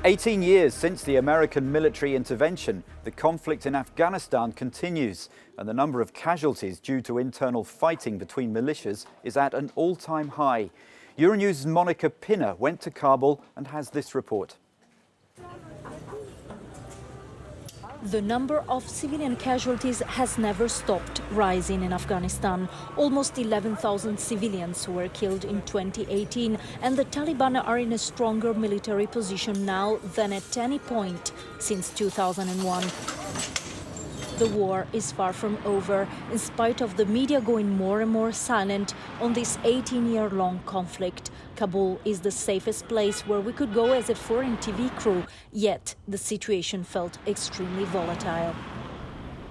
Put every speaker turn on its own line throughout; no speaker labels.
18 years since the American military intervention, the conflict in Afghanistan continues, and the number of casualties due to internal fighting between militias is at an all-time high. Euronews' Monica Pinner went to Kabul and has this report.
The number of civilian casualties has never stopped rising in Afghanistan. Almost 11,000 civilians were killed in 2018, and the Taliban are in a stronger military position now than at any point since 2001. The war is far from over, in spite of the media going more and more silent on this 18-year-long conflict. Kabul is the safest place where we could go as a foreign TV crew, yet the situation felt extremely volatile.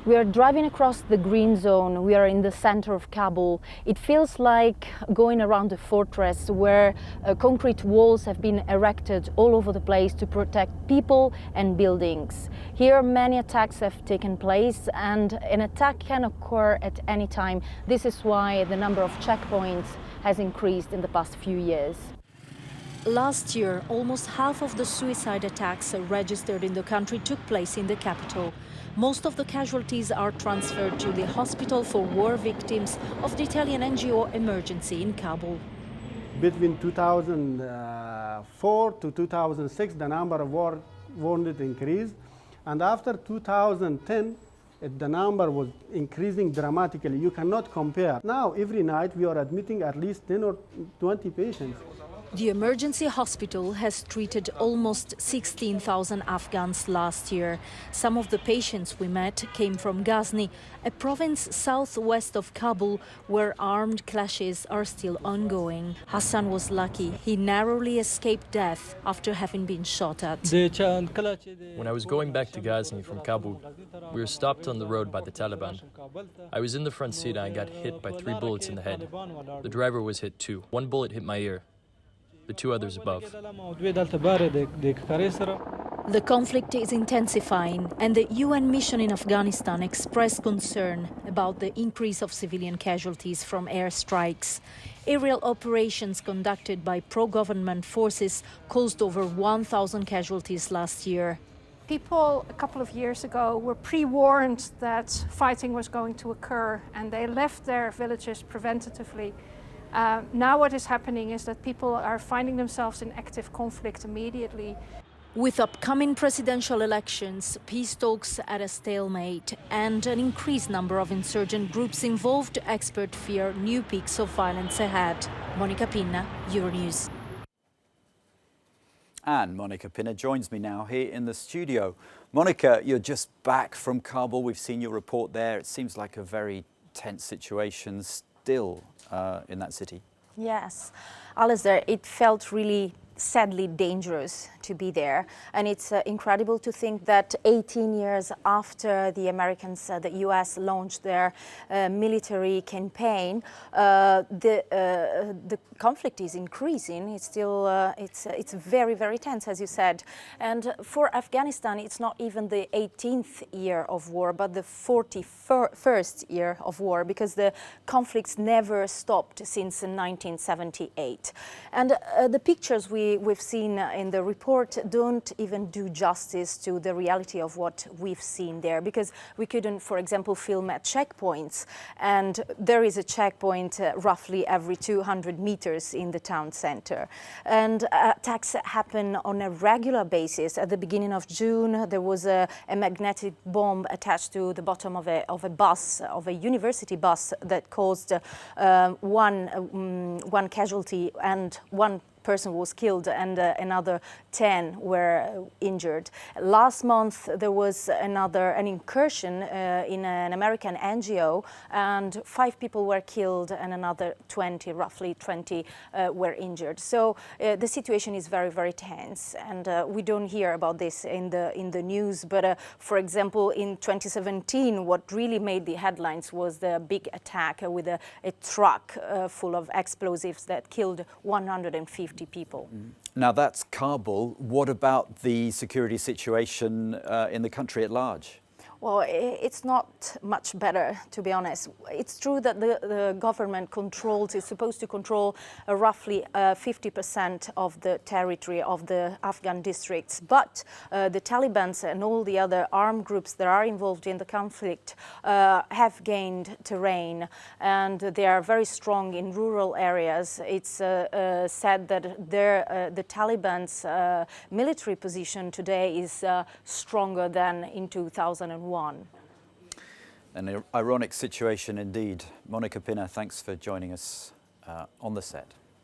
We are driving across the green zone. We are in the center of Kabul. It feels like going around a fortress where concrete walls have been erected all over the place to protect people and buildings. Here, many attacks have taken place, and an attack can occur at any time. This is why the number of checkpoints has increased in the past few years.
Last year, almost half of the suicide attacks registered in the country took place in the capital. Most of the casualties are transferred to the hospital for war victims of the Italian NGO Emergency in Kabul.
Between 2004 to 2006, the number of war wounded increased. And after 2010, the number was increasing dramatically. You cannot compare. Now, every night, we are admitting at least 10 or 20 patients.
The emergency hospital has treated almost 16,000 Afghans last year. Some of the patients we met came from Ghazni, a province southwest of Kabul, where armed clashes are still ongoing. Hassan was lucky. He narrowly escaped death after having been shot at.
When I was going back to Ghazni from Kabul, we were stopped on the road by the Taliban. I was in the front seat and I got hit by 3 bullets in the head. The driver was hit too. 1 bullet hit my ear. The 2 others above.
The conflict is intensifying, and the UN mission in Afghanistan expressed concern about the increase of civilian casualties from airstrikes. Aerial operations conducted by pro-government forces caused over 1,000 casualties last year.
People a couple of years ago were pre-warned that fighting was going to occur, and they left their villages preventatively. Now what is happening is that people are finding themselves in active conflict immediately.
With upcoming presidential elections, peace talks at a stalemate, and an increased number of insurgent groups involved, experts fear new peaks of violence ahead. Monica Pinna, Euronews.
And Monica Pinner joins me now here in the studio. Monica, you're just back from Kabul. We've seen your report there. It seems like a very tense situation still in that city.
Yes, Alistair, it felt really sadly dangerous to be there, and it's incredible to think that 18 years after the Americans, the US launched their military campaign, the conflict is increasing. It's still it's very, very tense, as you said. And for Afghanistan, it's not even the 18th year of war, but the 41st year of war, because the conflicts never stopped since 1978. And the pictures we've seen in the report don't even do justice to the reality of what we've seen there, because we couldn't, for example, film at checkpoints, and there is a checkpoint roughly every 200 meters in the town center. And attacks happen on a regular basis. At the beginning of June, there was a magnetic bomb attached to the bottom of a bus, of a university bus, that caused one casualty, and 1 person was killed and another 10 were injured. Last month there was an incursion in an American NGO, and 5 people were killed and another roughly 20 were injured. So the situation is very, very tense, and we don't hear about this in the news. But for example, in 2017, what really made the headlines was the big attack with a truck full of explosives that killed 150 people.
Now that's Kabul. What about the security situation in the country at large?
Well, it's not much better, to be honest. It's true that the government is supposed to control roughly 50% of the territory of the Afghan districts, but the Taliban and all the other armed groups that are involved in the conflict have gained terrain, and they are very strong in rural areas. It's said that the Taliban's military position today is stronger than in 2001.
An ironic situation indeed. Monica Pinner, thanks for joining us on the set.